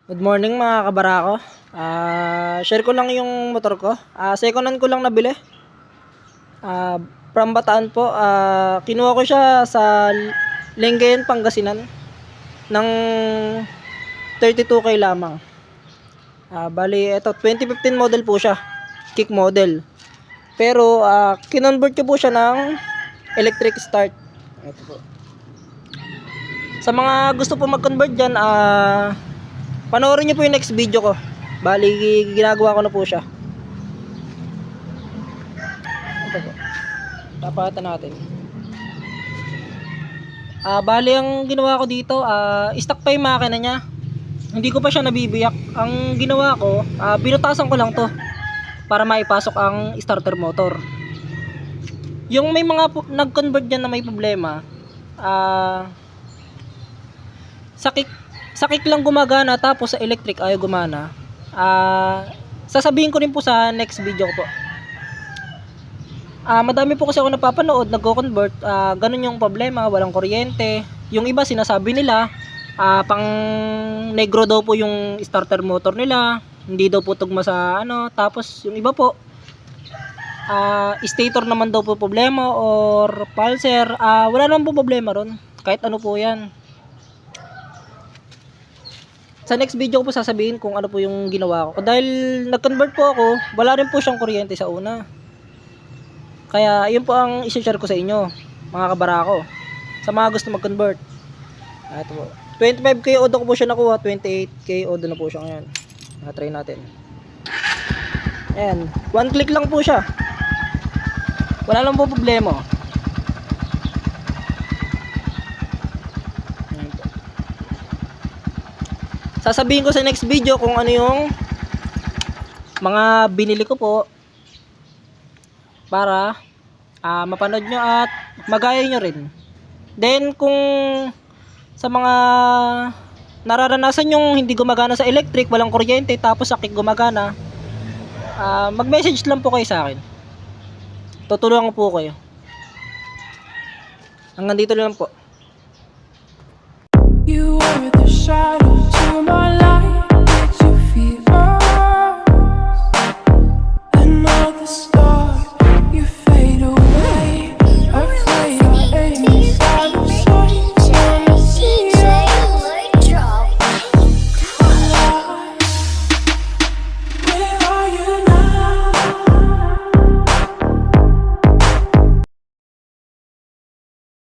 Good morning mga kabarako. Share ko lang yung motor ko. Second hand ko lang nabili. From Bataan po. Kinuha ko siya sa Lingayen, Pangasinan ng 32K lamang. Bali, ito 2015 model po siya. Kick model. Pero kinonvert ko po siya ng electric start. Ito po. Sa mga gusto po mag-convert dyan, panoorin nyo po yung next video ko. Bali, ginagawa ko na po siya. Ito po. Tapatan natin. Bali, ang ginawa ko dito, stock pa yung makina niya. Hindi ko pa siya nabibiyak. Ang ginawa ko, binutasan ko lang to para maipasok ang starter motor. Yung may mga nag-convert dyan na may problema, sa kick lang gumagana, tapos sa electric ayaw gumana. Sasabihin ko rin po sa next video ko po. Madami po kasi ako napapanood nagko-convert, ganun yung problema, walang kuryente. Yung iba sinasabi nila pang negro daw po yung starter motor nila, hindi daw po tugma sa ano. Tapos yung iba po stator naman daw po problema or pulser. Wala naman po problema ron, kahit ano po yan. Sa next video ko po sasabihin kung ano po yung ginawa ko. Dahil nag-convert po ako, wala rin po siyang kuryente sa una. Kaya yun po ang isi-share ko sa inyo, mga kabarako. Sa mga gusto mag-convert. Ito po. 25K odo ko po siya nakuha, 28K odo na po siya ngayon. Try natin. Ayan, one click lang po siya. Wala lang po problema. Sasabihin ko sa next video kung ano yung mga binili ko po para mapanood nyo at magaya nyo rin. Then kung sa mga nararanasan yung hindi gumagana sa electric, walang kuryente, tapos sa kick gumagana, mag-message lang po kayo sa akin. Tutulungan ko po kayo. Hanggang dito lang po. You were the shadow